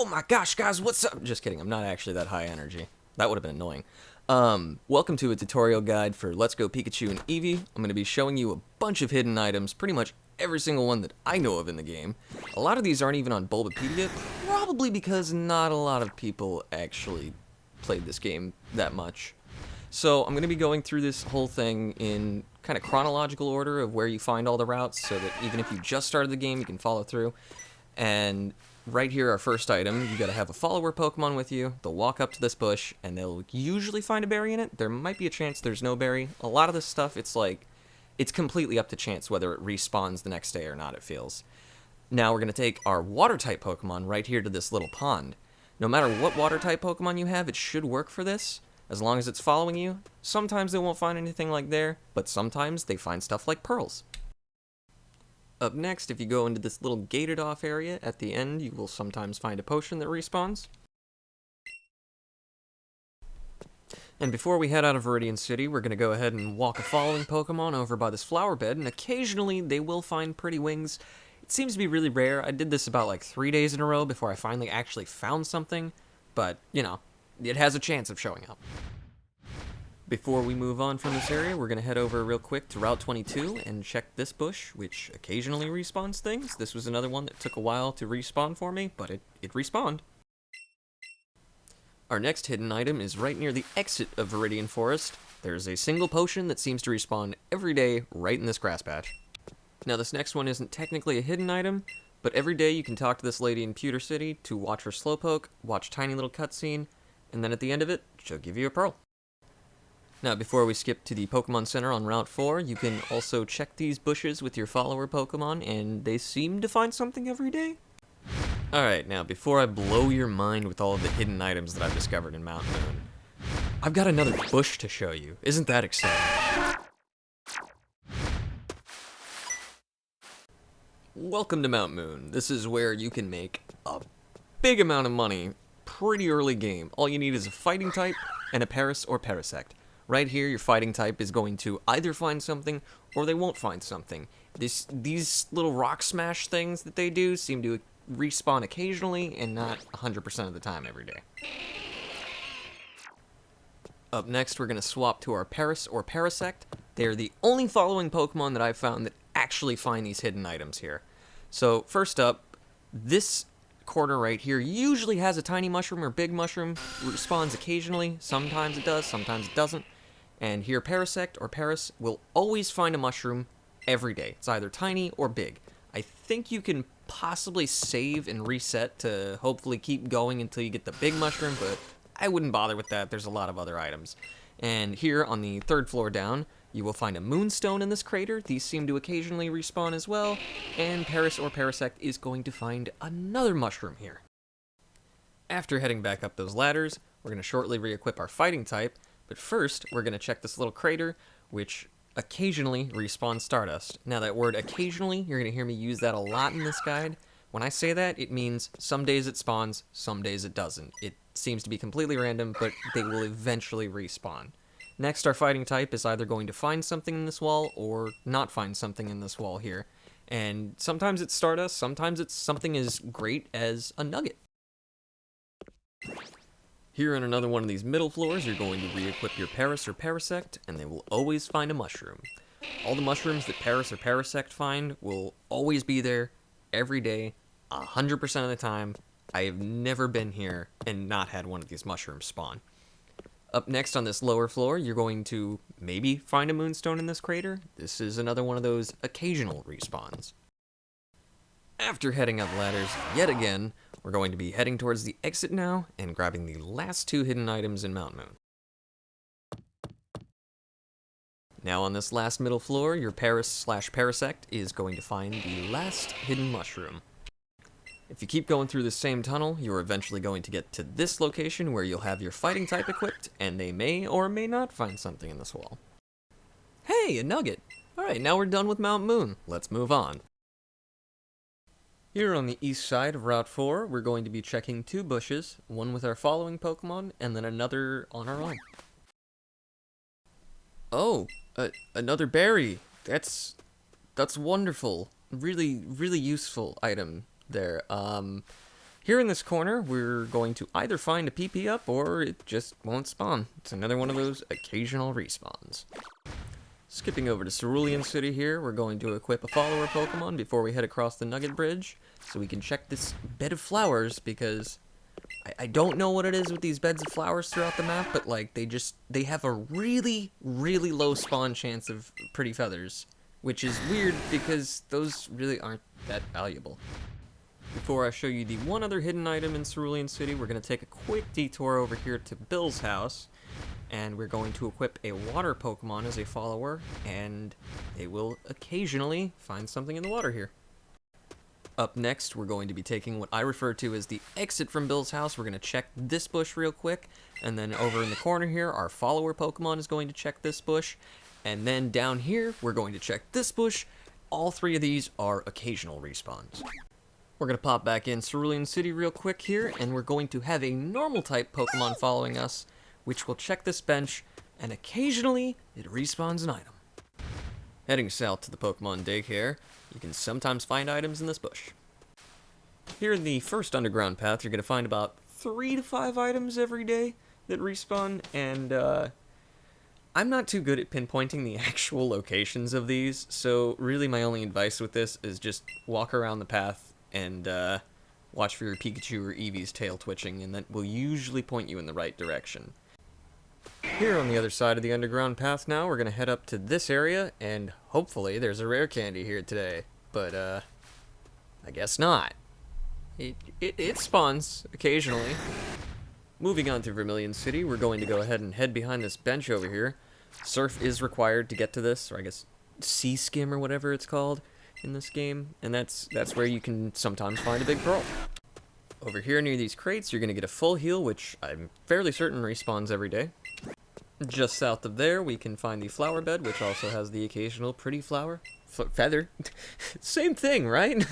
Oh my gosh, guys, what's up? Just kidding, I'm not actually that high energy. That would have been annoying. Welcome to a tutorial guide for Let's Go Pikachu and Eevee. I'm going to be showing you a bunch of hidden items, pretty much every single one that I know of in the game. A lot of these aren't even on Bulbapedia, probably because not a lot of people actually played this game that much. So I'm going to be going through this whole thing in kind of chronological order of where you find all the routes, so that even if you just started the game, you can follow through. And right here, our first item, you gotta have a follower Pokemon with you. They'll walk up to this bush, and they'll usually find a berry in it. There might be a chance there's no berry. A lot of this stuff, it's completely up to chance whether it respawns the next day or not, it feels. Now we're gonna take our Water-type Pokemon right here to this little pond. No matter what Water-type Pokemon you have, it should work for this, as long as it's following you. Sometimes they won't find anything like there, but sometimes they find stuff like pearls. Up next, if you go into this little gated off area, at the end you will sometimes find a potion that respawns. And before we head out of Viridian City, we're going to go ahead and walk a following Pokemon over by this flower bed, and occasionally they will find pretty wings. It seems to be really rare. I did this about like 3 days in a row before I finally actually found something, but, you know, it has a chance of showing up. Before we move on from this area, we're going to head over real quick to Route 22 and check this bush, which occasionally respawns things. This was another one that took a while to respawn for me, but it respawned. Our next hidden item is right near the exit of Viridian Forest. There's a single potion that seems to respawn every day right in this grass patch. Now this next one isn't technically a hidden item, but every day you can talk to this lady in Pewter City to watch her Slowpoke, watch tiny little cutscene, and then at the end of it, she'll give you a pearl. Now, before we skip to the Pokemon Center on Route 4, you can also check these bushes with your follower Pokemon, and they seem to find something every day. Alright, now, before I blow your mind with all of the hidden items that I've discovered in Mount Moon, I've got another bush to show you. Isn't that exciting? Welcome to Mount Moon. This is where you can make a big amount of money pretty early game. All you need is a fighting type and a Paras or Parasect. Right here, your fighting type is going to either find something, or they won't find something. These little rock smash things that they do seem to respawn occasionally, and not 100% of the time every day. Up next, we're going to swap to our Paras or Parasect. They're the only following Pokemon that I've found that actually find these hidden items here. So, first up, this corner right here usually has a tiny mushroom or big mushroom. Respawns occasionally. Sometimes it does, sometimes it doesn't. And here, Parasect or Paras will always find a mushroom every day. It's either tiny or big. I think you can possibly save and reset to hopefully keep going until you get the big mushroom, but I wouldn't bother with that. There's a lot of other items. And here on the third floor down, you will find a moonstone in this crater. These seem to occasionally respawn as well. And Paras or Parasect is going to find another mushroom here. After heading back up those ladders, we're going to shortly re-equip our fighting type. But first, we're going to check this little crater, which occasionally respawns Stardust. Now that word occasionally, you're going to hear me use that a lot in this guide. When I say that, it means some days it spawns, some days it doesn't. It seems to be completely random, but they will eventually respawn. Next, our fighting type is either going to find something in this wall or not find something in this wall here. And sometimes it's Stardust, sometimes it's something as great as a nugget. Here on another one of these middle floors, you're going to re-equip your Paras or Parasect, and they will always find a mushroom. All the mushrooms that Paras or Parasect find will always be there, every day, 100% of the time. I have never been here and not had one of these mushrooms spawn. Up next on this lower floor, you're going to maybe find a moonstone in this crater. This is another one of those occasional respawns. After heading up ladders yet again, we're going to be heading towards the exit now and grabbing the last two hidden items in Mount Moon. Now on this last middle floor, your Paras/Parasect is going to find the last hidden mushroom. If you keep going through the same tunnel, you're eventually going to get to this location where you'll have your fighting type equipped, and they may or may not find something in this wall. Hey, a nugget! Alright, now we're done with Mount Moon. Let's move on. Here on the east side of Route 4, we're going to be checking two bushes, one with our following Pokemon, and then another on our own. Oh, another berry. That's wonderful. Really, really useful item there. Here in this corner, we're going to either find a PP up or it just won't spawn. It's another one of those occasional respawns. Skipping over to Cerulean City here, we're going to equip a follower Pokemon before we head across the Nugget Bridge so we can check this bed of flowers because I don't know what it is with these beds of flowers throughout the map, but like they have a really, really low spawn chance of pretty feathers, which is weird because those really aren't that valuable. Before I show you the one other hidden item in Cerulean City, we're going to take a quick detour over here to Bill's house, and we're going to equip a water Pokemon as a follower, and they will occasionally find something in the water here. Up next, we're going to be taking what I refer to as the exit from Bill's house. We're going to check this bush real quick, and then over in the corner here, our follower Pokemon is going to check this bush, and then down here, we're going to check this bush. All three of these are occasional respawns. We're going to pop back in Cerulean City real quick here, and we're going to have a normal type Pokemon following us, which will check this bench, and occasionally it respawns an item. Heading south to the Pokemon daycare, you can sometimes find items in this bush. Here in the first underground path, you're going to find about 3 to 5 items every day that respawn, and I'm not too good at pinpointing the actual locations of these, so really my only advice with this is just walk around the path and watch for your Pikachu or Eevee's tail twitching, and that will usually point you in the right direction. Here on the other side of the underground path now, we're going to head up to this area, and hopefully there's a rare candy here today, but I guess not. It spawns occasionally. Moving on to Vermilion City, we're going to go ahead and head behind this bench over here. Surf is required to get to this, or I guess Sea Skim or whatever it's called in this game, and that's where you can sometimes find a big pearl. Over here near these crates, you're going to get a full heal, which I'm fairly certain respawns every day. Just south of there, we can find the flower bed, which also has the occasional pretty flower. Feather. Same thing, right?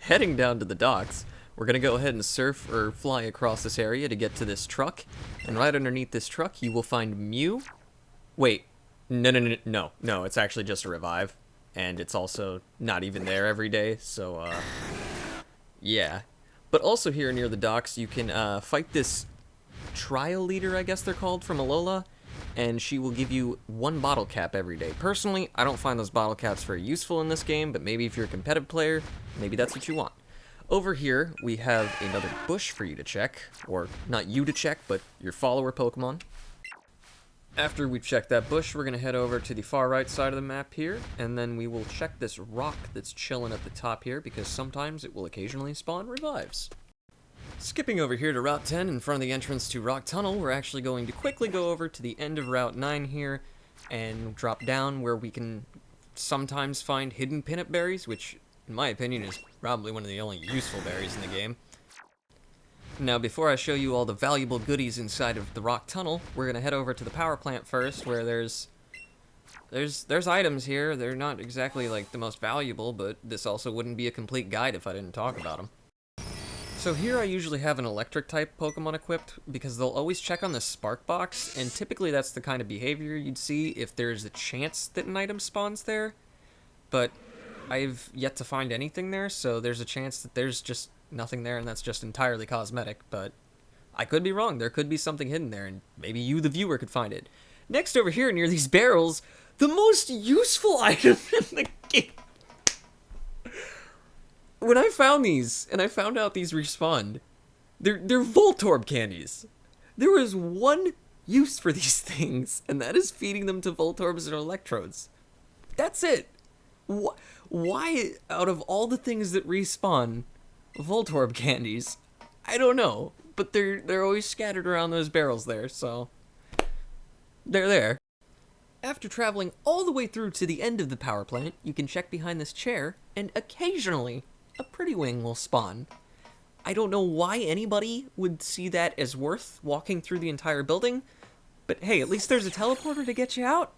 Heading down to the docks, we're going to go ahead and surf or fly across this area to get to this truck, and right underneath this truck, you will find Mew. Wait, no, it's actually just a revive. And it's also not even there every day, so, yeah. But also here near the docks, you can, fight this trial leader, I guess they're called, from Alola, and she will give you 1 bottle cap every day. Personally, I don't find those bottle caps very useful in this game, but maybe if you're a competitive player, maybe that's what you want. Over here, we have another bush for you to check, or not you to check, but your follower Pokemon. After we've checked that bush, we're going to head over to the far right side of the map here, and then we will check this rock that's chilling at the top here, because sometimes it will occasionally spawn revives. Skipping over here to Route 10 in front of the entrance to Rock Tunnel, we're actually going to quickly go over to the end of Route 9 here, and drop down where we can sometimes find hidden pinup berries, which, in my opinion, is probably one of the only useful berries in the game. Now, before I show you all the valuable goodies inside of the rock tunnel, we're going to head over to the power plant first, where there's items here. They're not exactly, like, the most valuable, but this also wouldn't be a complete guide if I didn't talk about them. So here I usually have an electric-type Pokemon equipped, because they'll always check on the spark box, and typically that's the kind of behavior you'd see if there's a chance that an item spawns there. But I've yet to find anything there, so there's a chance that there's just nothing there, and that's just entirely cosmetic, but I could be wrong. There could be something hidden there, and maybe you, the viewer, could find it. Next, over here, near these barrels, the most useful item in the game. When I found these, and I found out these respawned, they're Voltorb candies. There is one use for these things, and that is feeding them to Voltorbs and Electrodes. That's it. Why, out of all the things that respawn, Voltorb candies? I don't know, but they're always scattered around those barrels there, so they're there. After traveling all the way through to the end of the power plant, you can check behind this chair, and occasionally a pretty wing will spawn. I don't know why anybody would see that as worth walking through the entire building, but hey, at least there's a teleporter to get you out.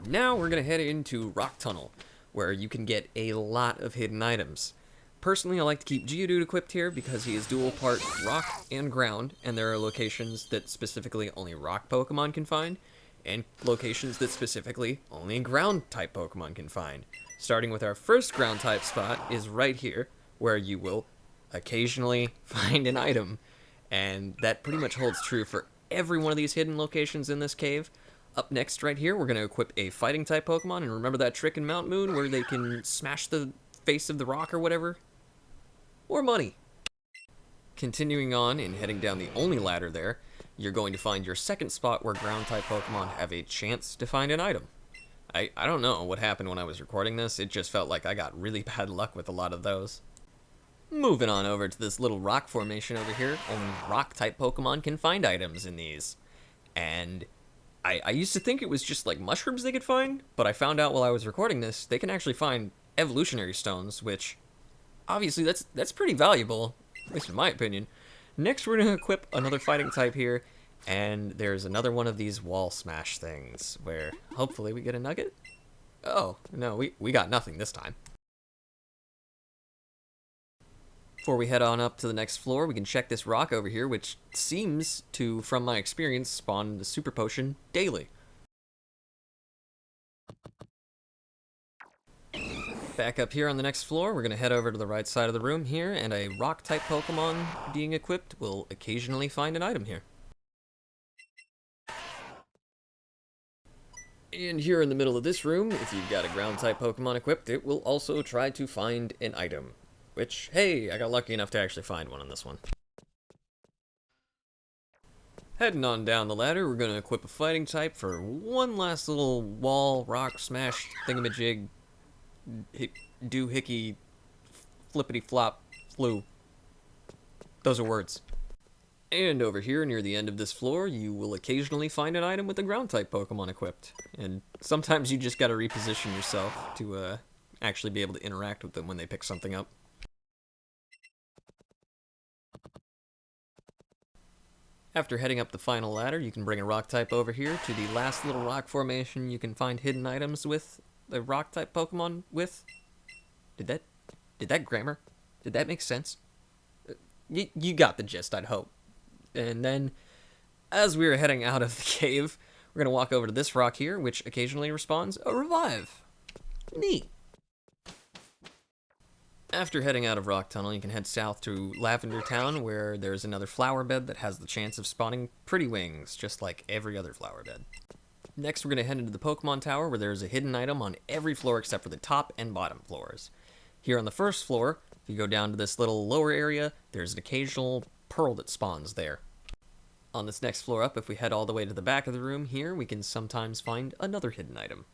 Now we're gonna head into Rock Tunnel, where you can get a lot of hidden items. Personally, I like to keep Geodude equipped here because he is dual part rock and ground, and there are locations that specifically only rock Pokemon can find, and locations that specifically only ground-type Pokemon can find. Starting with our first ground-type spot is right here, where you will occasionally find an item. And that pretty much holds true for every one of these hidden locations in this cave. Up next, right here, we're going to equip a fighting type Pokemon. And remember that trick in Mount Moon where they can smash the face of the rock or whatever? Or money. Continuing on and heading down the only ladder there, you're going to find your second spot where ground type Pokemon have a chance to find an item. I don't know what happened when I was recording this, it just felt like I got really bad luck with a lot of those. Moving on over to this little rock formation over here, only rock type Pokemon can find items in these. And I used to think it was just like mushrooms they could find, but I found out while I was recording this, they can actually find evolutionary stones, which obviously that's pretty valuable, at least in my opinion. Next we're going to equip another fighting type here, and there's another one of these wall smash things, where hopefully we get a nugget? Oh, no, we got nothing this time. Before we head on up to the next floor, we can check this rock over here, which seems to, from my experience, spawn the super potion daily. Back up here on the next floor, we're going to head over to the right side of the room here, and a rock-type Pokemon being equipped will occasionally find an item here. And here in the middle of this room, if you've got a ground-type Pokemon equipped, it will also try to find an item. Which, hey, I got lucky enough to actually find one on this one. Heading on down the ladder, we're going to equip a fighting type for one last little wall, rock, smash, thingamajig, doohickey, flippity flop, flu. Those are words. And over here near the end of this floor, you will occasionally find an item with a ground type Pokemon equipped. And sometimes you just gotta reposition yourself to actually be able to interact with them when they pick something up. After heading up the final ladder, you can bring a rock type over here to the last little rock formation you can find hidden items with the rock type Pokemon with. Did that grammar? Did that make sense? You got the gist, I'd hope. And then, as we are heading out of the cave, we're going to walk over to this rock here, which occasionally respawns a revive. Neat. After heading out of Rock Tunnel, you can head south to Lavender Town, where there's another flower bed that has the chance of spawning pretty wings, just like every other flower bed. Next, we're going to head into the Pokemon Tower, where there's a hidden item on every floor except for the top and bottom floors. Here on the first floor, if you go down to this little lower area, there's an occasional pearl that spawns there. On this next floor up, if we head all the way to the back of the room here, we can sometimes find another hidden item.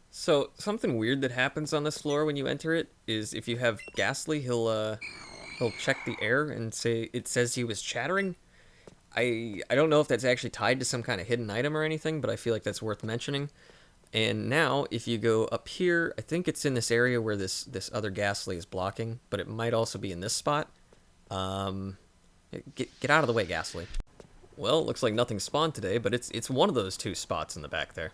So, something weird that happens on this floor when you enter it is if you have Ghastly, he'll check the air and say it says he was chattering. I don't know if that's actually tied to some kind of hidden item or anything, but I feel like that's worth mentioning. And now, if you go up here, I think it's in this area where this other Ghastly is blocking, but it might also be in this spot. Get out of the way, Ghastly. Well, looks like nothing spawned today, but it's one of those two spots in the back there.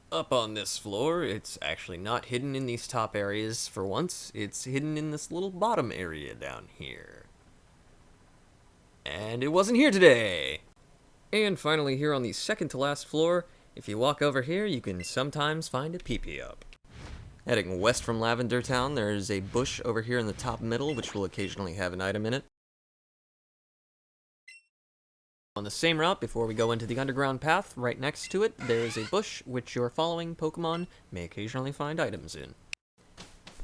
Up on this floor, it's actually not hidden in these top areas for once. It's hidden in this little bottom area down here. And it wasn't here today! And finally here on the second to last floor, if you walk over here, you can sometimes find a PP up. Heading west from Lavender Town, there's a bush over here in the top middle, which will occasionally have an item in it. On the same route, before we go into the underground path, right next to it, there is a bush which your following Pokemon may occasionally find items in.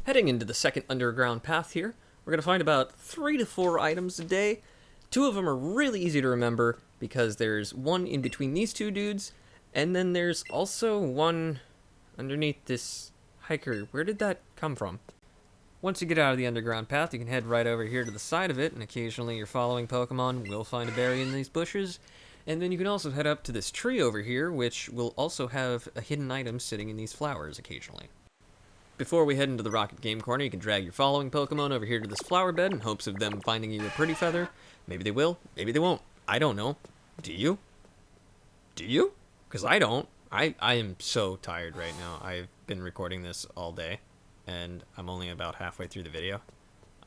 Heading into the second underground path here, we're going to find about 3 to 4 items a day. 2 of them are really easy to remember because there's one in between these two dudes, and then there's also one underneath this hiker. Where did that come from? Once you get out of the underground path, you can head right over here to the side of it, and occasionally your following Pokemon will find a berry in these bushes. And then you can also head up to this tree over here, which will also have a hidden item sitting in these flowers occasionally. Before we head into the Rocket Game Corner, you can drag your following Pokemon over here to this flower bed in hopes of them finding you a pretty feather. Maybe they will, maybe they won't. I don't know. Do you? Do you? Because I don't. I am so tired right now. I've been recording this all day, and I'm only about halfway through the video.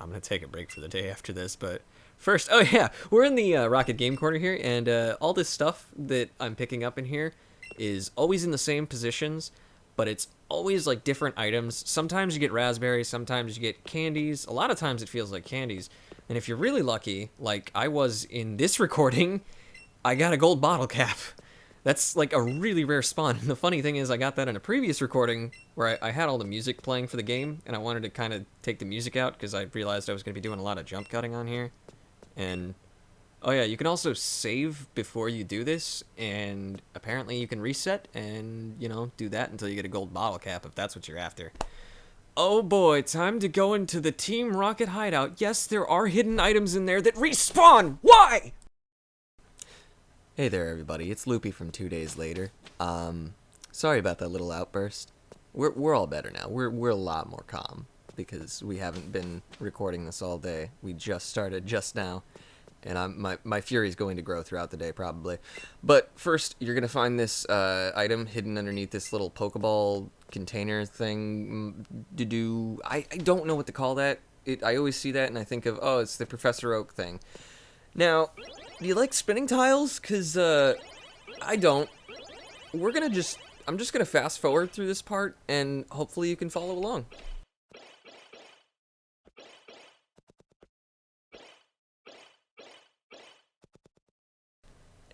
I'm going to take a break for the day after this, but first, oh yeah, we're in the Rocket Game Corner here, and all this stuff that I'm picking up in here is always in the same positions, but it's always like different items. Sometimes you get raspberries, sometimes you get candies. A lot of times it feels like candies. And if you're really lucky, like I was in this recording, I got a gold bottle cap. That's like a really rare spawn. And the funny thing is I got that in a previous recording where I had all the music playing for the game, and I wanted to kind of take the music out because I realized I was going to be doing a lot of jump cutting on here. And oh yeah, you can also save before you do this, and apparently you can reset and, you know, do that until you get a gold bottle cap if that's what you're after. Oh boy, time to go into the Team Rocket hideout. Yes, there are hidden items in there that respawn! Why? Hey there everybody, it's Loopy from 2 Days Later. Sorry about that little outburst. We're all better now. We're a lot more calm because we haven't been recording this all day. We just started just now. And my fury is going to grow throughout the day, probably. But first, you're going to find this item hidden underneath this little Pokeball container thing. I don't know what to call that. I always see that and I think of, oh, it's the Professor Oak thing. Now, do you like spinning tiles? Because I don't. I'm just going to fast forward through this part, and hopefully you can follow along.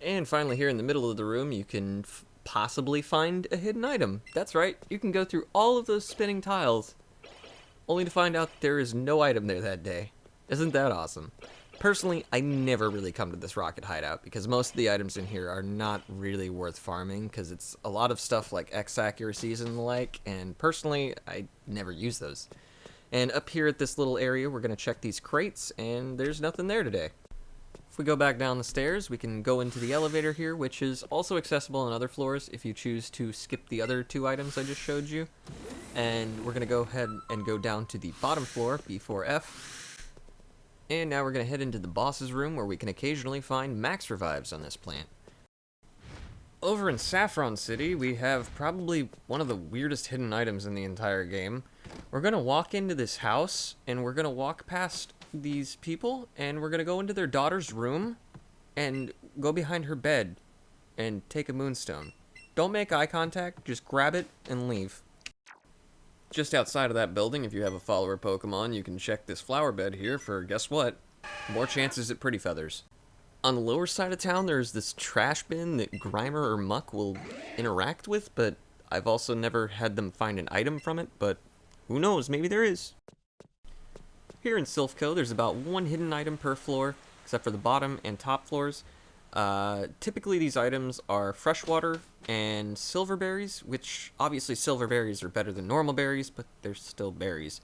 And finally, here in the middle of the room, you can possibly find a hidden item. That's right, you can go through all of those spinning tiles, only to find out there is no item there that day. Isn't that awesome? Personally, I never really come to this rocket hideout, because most of the items in here are not really worth farming, because it's a lot of stuff like X accuracies and the like, and personally, I never use those. And up here at this little area, we're going to check these crates, and there's nothing there today. If we go back down the stairs, we can go into the elevator here, which is also accessible on other floors if you choose to skip the other two items I just showed you. And we're going to go ahead and go down to the bottom floor, B4F. And now we're going to head into the boss's room, where we can occasionally find max revives on this plant. Over in Saffron City, we have probably one of the weirdest hidden items in the entire game. We're going to walk into this house, and we're going to walk past these people, and we're going to go into their daughter's room and go behind her bed and take a moonstone. Don't make eye contact, just grab it and leave. Just outside of that building, if you have a follower Pokemon, you can check this flower bed here for, guess what? More chances at pretty feathers. On the lower side of town, there's this trash bin that Grimer or Muck will interact with, but I've also never had them find an item from it, but who knows, maybe there is. Here in Silph Co, there's about one hidden item per floor, except for the bottom and top floors. Typically these items are freshwater and silver berries, which obviously silver berries are better than normal berries, but they're still berries.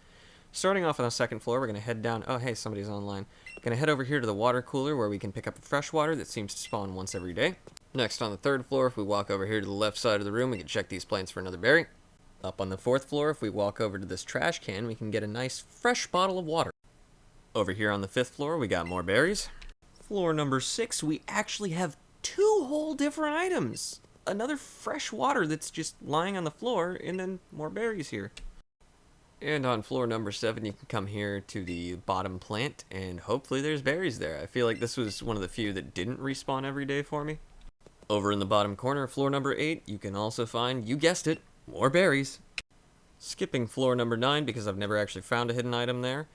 Starting off on the second floor, we're going to head down. Oh, hey, somebody's online. Going to head over here to the water cooler, where we can pick up a freshwater that seems to spawn once every day. Next, on the third floor, if we walk over here to the left side of the room, we can check these plants for another berry. Up on the fourth floor, if we walk over to this trash can, we can get a nice fresh bottle of water. Over here on the fifth floor, we got more berries. Floor number 6, we actually have 2 whole different items. Another fresh water that's just lying on the floor, and then more berries here. And on floor number 7, you can come here to the bottom plant, and hopefully there's berries there. I feel like this was one of the few that didn't respawn every day for me. Over in the bottom corner of floor number 8, you can also find, you guessed it, more berries. Skipping floor number 9, because I've never actually found a hidden item there.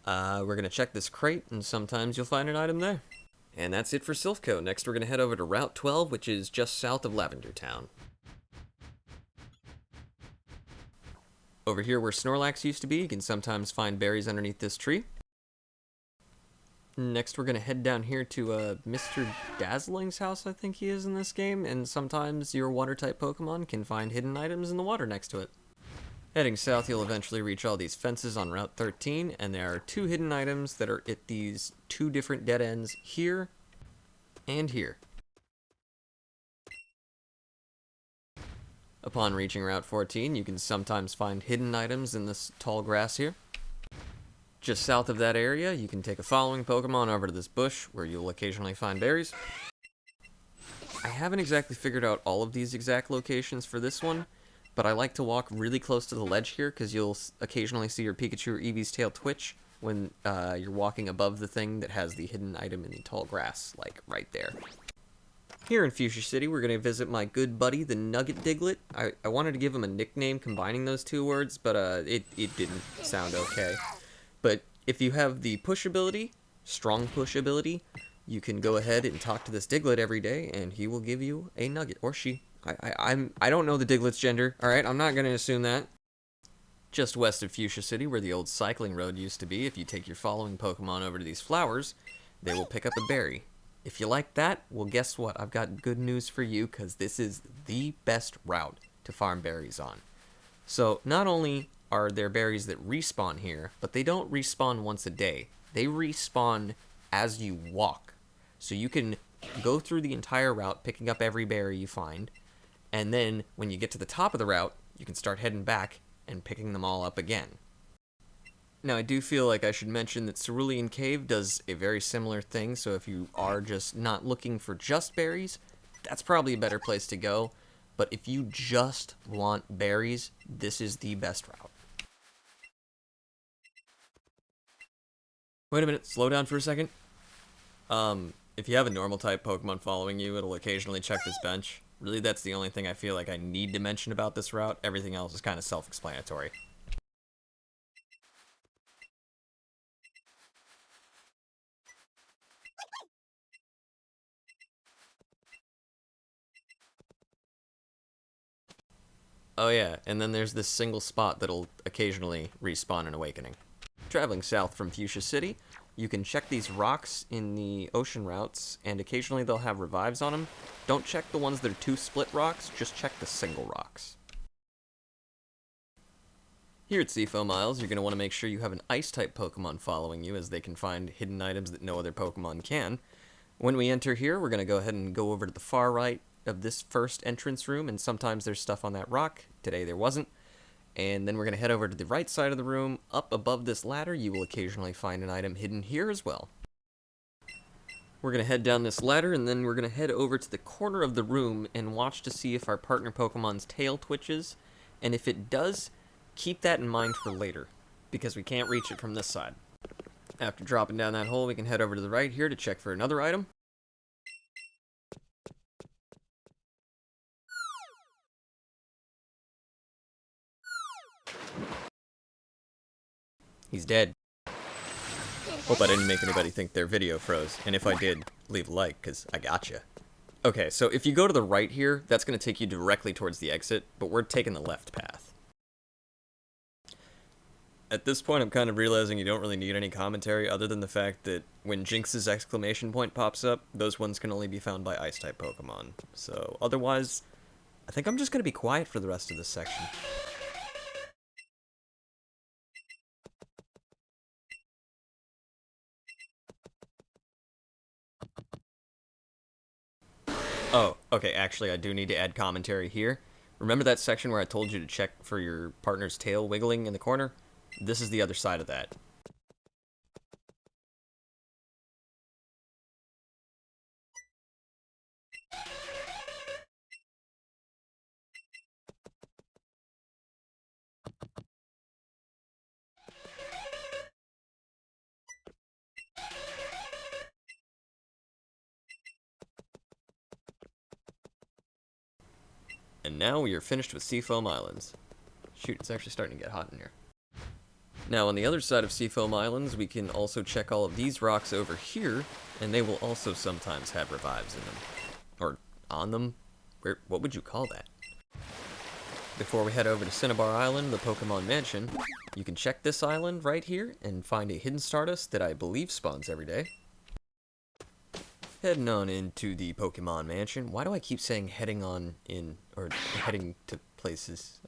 We're going to check this crate, and sometimes you'll find an item there. And that's it for Silph Co. Next, we're going to head over to Route 12, which is just south of Lavender Town. Over here where Snorlax used to be, you can sometimes find berries underneath this tree. Next, we're going to head down here to Mr. Dazzling's house, I think he is in this game, and sometimes your water-type Pokemon can find hidden items in the water next to it. Heading south, you'll eventually reach all these fences on Route 13, and there are 2 hidden items that are at these 2 different dead ends here and here. Upon reaching Route 14, you can sometimes find hidden items in this tall grass here. Just south of that area, you can take a following Pokemon over to this bush, where you'll occasionally find berries. I haven't exactly figured out all of these exact locations for this one, but I like to walk really close to the ledge here, because you'll occasionally see your Pikachu or Eevee's tail twitch when you're walking above the thing that has the hidden item in the tall grass, like right there. Here in Fuchsia City, we're going to visit my good buddy, the Nugget Diglett. I wanted to give him a nickname combining those two words, but it didn't sound okay. But if you have the push ability, strong push ability, you can go ahead and talk to this Diglett every day, and he will give you a nugget, or she. I don't know the Diglett's gender, alright? I'm not going to assume that. Just west of Fuchsia City, where the old cycling road used to be, if you take your following Pokemon over to these flowers, they will pick up a berry. If you like that, well, guess what? I've got good news for you, because this is the best route to farm berries on. So, not only are there berries that respawn here, but they don't respawn once a day. They respawn as you walk. So you can go through the entire route, picking up every berry you find, and then when you get to the top of the route, you can start heading back and picking them all up again. Now, I do feel like I should mention that Cerulean Cave does a very similar thing, so if you are just not looking for just berries, that's probably a better place to go. But if you just want berries, this is the best route. Wait a minute, slow down for a second. If you have a normal type Pokemon following you, it'll occasionally check this bench. Really, that's the only thing I feel like I need to mention about this route. Everything else is kind of self-explanatory. Oh yeah, and then there's this single spot that'll occasionally respawn in Awakening. Traveling south from Fuchsia City, you can check these rocks in the ocean routes, and occasionally they'll have revives on them. Don't check the ones that are two split rocks, just check the single rocks. Here at Seafoam Islands, you're going to want to make sure you have an Ice-type Pokemon following you, as they can find hidden items that no other Pokemon can. When we enter here, we're going to go ahead and go over to the far right of this first entrance room, and sometimes there's stuff on that rock. Today there wasn't. And then we're going to head over to the right side of the room. Up above this ladder, you will occasionally find an item hidden here as well. We're going to head down this ladder, and then we're going to head over to the corner of the room and watch to see if our partner Pokemon's tail twitches. And if it does, keep that in mind for later, because we can't reach it from this side. After dropping down that hole, we can head over to the right here to check for another item. He's dead. Hope I didn't make anybody think their video froze, and if I did, leave a like, because I gotcha. Okay, so if you go to the right here, that's going to take you directly towards the exit, but we're taking the left path. At this point, I'm kind of realizing you don't really need any commentary, other than the fact that when Jinx's exclamation point pops up, those ones can only be found by Ice-type Pokemon. So, otherwise, I think I'm just going to be quiet for the rest of this section. Oh, okay, actually, I do need to add commentary here. Remember that section where I told you to check for your partner's tail wiggling in the corner? This is the other side of that. And now we are finished with Seafoam Islands. Shoot, it's actually starting to get hot in here. Now, on the other side of Seafoam Islands, we can also check all of these rocks over here, and they will also sometimes have revives in them. Or on them? What would you call that? Before we head over to Cinnabar Island, the Pokemon Mansion, you can check this island right here and find a hidden Stardust that I believe spawns every day. Heading on into the Pokemon Mansion. Why do I keep saying heading on in, or heading to places?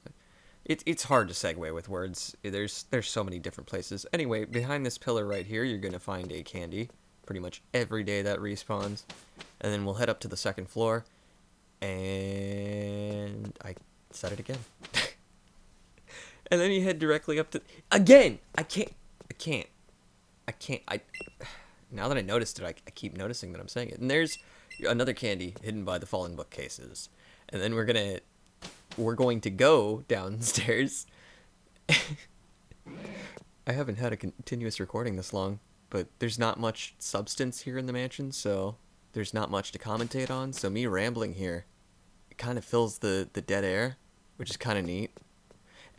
It's hard to segue with words. There's so many different places. Anyway, behind this pillar right here, you're going to find a candy. Pretty much every day that respawns. And then we'll head up to the second floor. And I said it again. And then you head directly up to... Again! I can't. Now that I noticed it, I keep noticing that I'm saying it. And there's another candy hidden by the fallen bookcases. And then we're going to go downstairs. I haven't had a continuous recording this long, but there's not much substance here in the mansion, so there's not much to commentate on, so me rambling here, it kind of fills the dead air, which is kind of neat.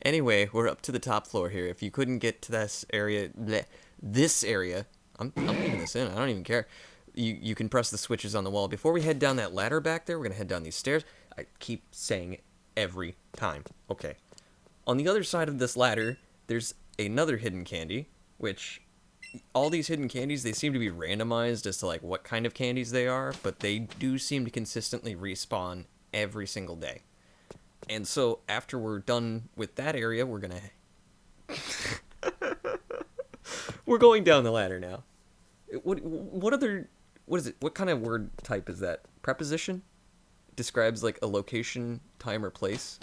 Anyway, we're up to the top floor here. If you couldn't get to this area, this area, I'm leaving this in, I don't even care. You can press the switches on the wall. Before we head down that ladder back there, we're going to head down these stairs. I keep saying it every time. Okay. On the other side of this ladder, there's another hidden candy, which all these hidden candies, they seem to be randomized as to like what kind of candies they are, but they do seem to consistently respawn every single day. And so after we're done with that area, we're going to... we're going down the ladder now. What is it? What kind of word type is that? Preposition? Describes like a location, time, or place?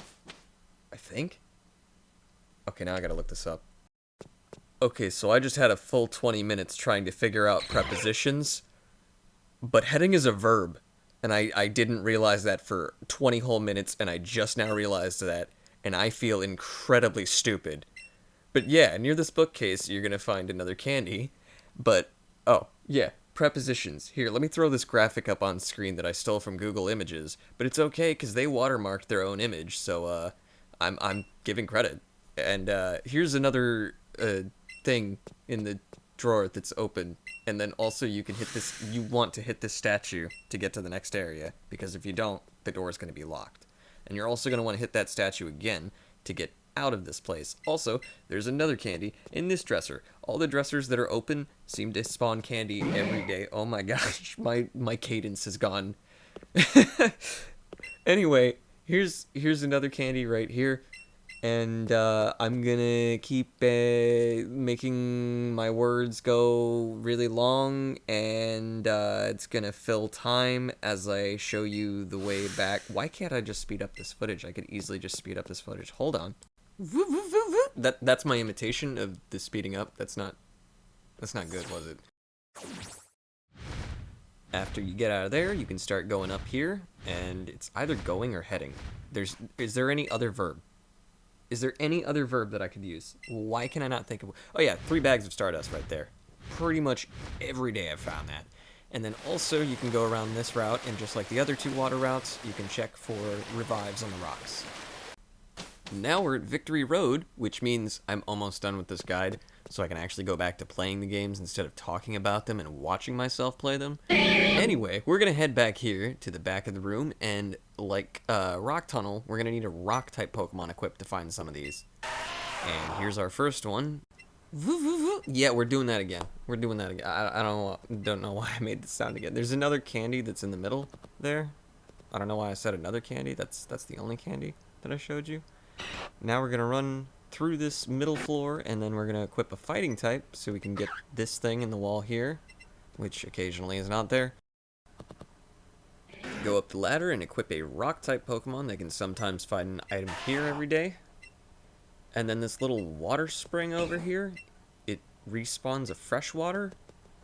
I think? Okay, now I gotta look this up. Okay, so I just had a full 20 minutes trying to figure out prepositions. But heading is a verb. And I didn't realize that for 20 whole minutes, and I just now realized that. And I feel incredibly stupid. But yeah, near this bookcase, you're gonna find another candy. But, oh, yeah. Prepositions. Here, let me throw this graphic up on screen that I stole from Google Images, but it's okay because they watermarked their own image, so I'm giving credit. And here's another thing in the drawer that's open, and then also you can hit this. You want to hit this statue to get to the next area, because if you don't, the door is going to be locked. And you're also going to want to hit that statue again to get out of this place. Also, there's another candy in this dresser. All the dressers that are open seem to spawn candy every day. Oh my gosh, my cadence has gone. Anyway, here's another candy right here, and I'm gonna keep making my words go really long, and it's gonna fill time as I show you the way back. Why can't I just speed up this footage? I could easily just speed up this footage. Hold on. That's my imitation of the speeding up. That's not good, was it? After you get out of there, you can start going up here, and it's either going or heading. Is there any other verb? Is there any other verb that I could use? Why can I not think of... Oh yeah, 3 bags of Stardust right there. Pretty much every day I've found that. And then also you can go around this route, and just like the other 2 water routes, you can check for revives on the rocks. Now we're at Victory Road, which means I'm almost done with this guide, so I can actually go back to playing the games instead of talking about them and watching myself play them. Anyway, we're going to head back here to the back of the room, and like Rock Tunnel, we're going to need a rock-type Pokemon equipped to find some of these. And here's our first one. Yeah, we're doing that again. We're doing that again. I don't know why I made this sound again. There's another candy that's in the middle there. I don't know why I said another candy. That's the only candy that I showed you. Now we're going to run through this middle floor, and then we're going to equip a fighting type so we can get this thing in the wall here, which occasionally is not there. Go up the ladder and equip a rock type Pokemon that can sometimes find an item here every day. And then this little water spring over here, it respawns a fresh water,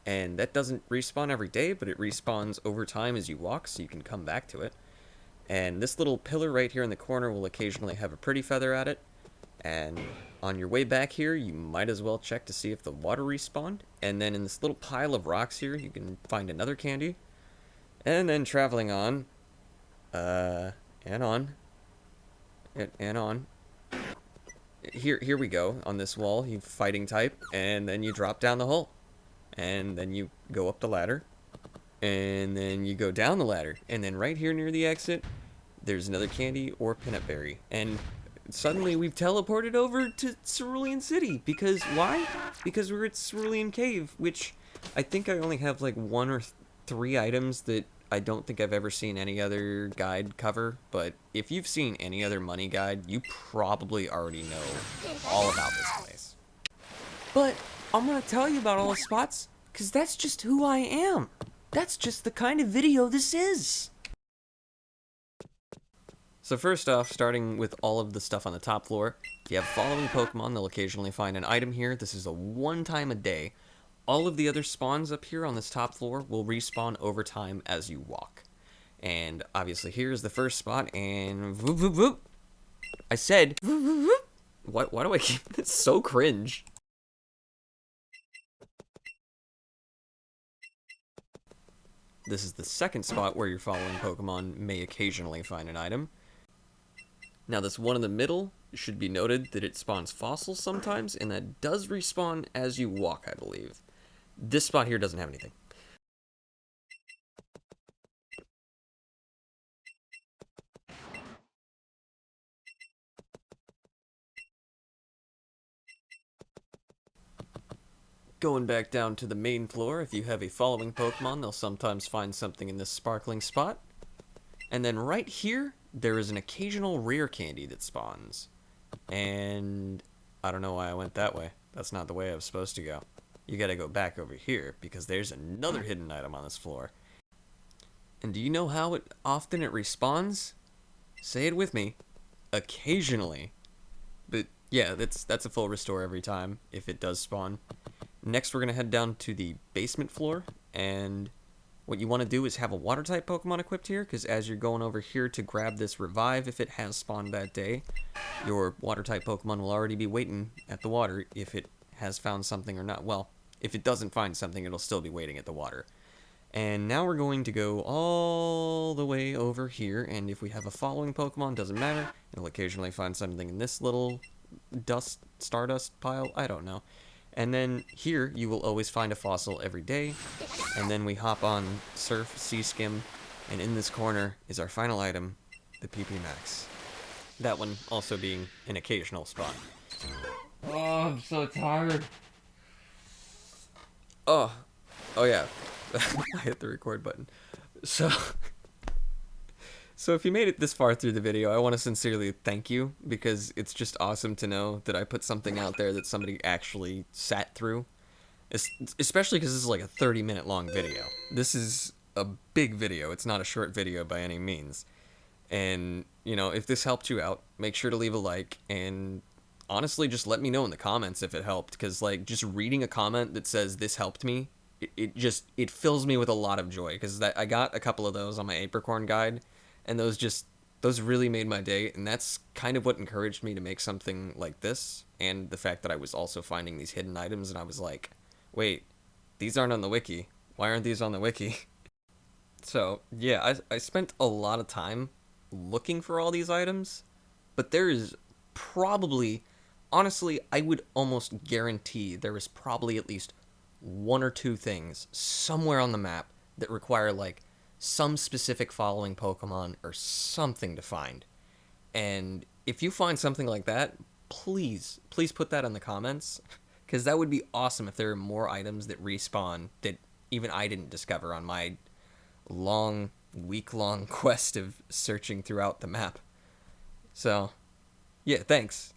and that doesn't respawn every day, but it respawns over time as you walk, so you can come back to it. And this little pillar right here in the corner will occasionally have a pretty feather at it. And on your way back here, you might as well check to see if the water respawned. And then in this little pile of rocks here, you can find another candy. And then traveling on, and on. Here we go. On this wall, you fighting type, and then you drop down the hole. And then you go up the ladder. And then you go down the ladder. And then right here near the exit, there's another candy or peanut berry. And suddenly we've teleported over to Cerulean City. Because why? Because we're at Cerulean Cave, which I think I only have like 1 or 3 items that I don't think I've ever seen any other guide cover. But if you've seen any other money guide, you probably already know all about this place. But I'm going to tell you about all the spots, because that's just who I am. That's just the kind of video this is. So first off, starting with all of the stuff on the top floor, if you have following Pokemon, they'll occasionally find an item here. This is a 1 time a day. All of the other spawns up here on this top floor will respawn over time as you walk. And obviously here's the first spot, and whoop, whoop, whoop. I said, whoop, whoop, whoop. Why do I keep this so cringe? This is the second spot where your following Pokemon may occasionally find an item. Now this one in the middle should be noted that it spawns fossils sometimes, and that does respawn as you walk, I believe. This spot here doesn't have anything. Going back down to the main floor, if you have a following Pokemon, they'll sometimes find something in this sparkling spot. And then right here, there is an occasional rare candy that spawns. And I don't know why I went that way. That's not the way I was supposed to go. You gotta go back over here, because there's another hidden item on this floor. And do you know how often it respawns? Say it with me. Occasionally. But yeah, that's a full restore every time, if it does spawn. Next, we're going to head down to the basement floor, and what you want to do is have a water-type Pokemon equipped here, because as you're going over here to grab this revive, if it has spawned that day, your water-type Pokemon will already be waiting at the water if it has found something or not. Well, if it doesn't find something, it'll still be waiting at the water. And now we're going to go all the way over here, and if we have a following Pokemon, doesn't matter, it'll occasionally find something in this little stardust pile, I don't know. And then here, you will always find a fossil every day. And then we hop on Surf, Sea Skim, and in this corner is our final item, the PP Max. That one also being an occasional spot. Oh, I'm so tired. Oh yeah, I hit the record button. So if you made it this far through the video, I want to sincerely thank you, because it's just awesome to know that I put something out there that somebody actually sat through. Especially because this is like a 30-minute long video. This is a big video. It's not a short video by any means. And, you know, if this helped you out, make sure to leave a like, and honestly, just let me know in the comments if it helped, because, like, just reading a comment that says, "This helped me," it fills me with a lot of joy, because I got a couple of those on my Apricorn guide, and those really made my day, and that's kind of what encouraged me to make something like this, and the fact that I was also finding these hidden items, and I was like, wait, these aren't on the wiki. Why aren't these on the wiki? So, yeah, I spent a lot of time looking for all these items, but there is probably, honestly, I would almost guarantee there is probably at least one or two things somewhere on the map that require, like, some specific following Pokemon or something to find. And if you find something like that, please put that in the comments, because that would be awesome if there are more items that respawn that even I didn't discover on my long, week-long quest of searching throughout the map. So, yeah, thanks.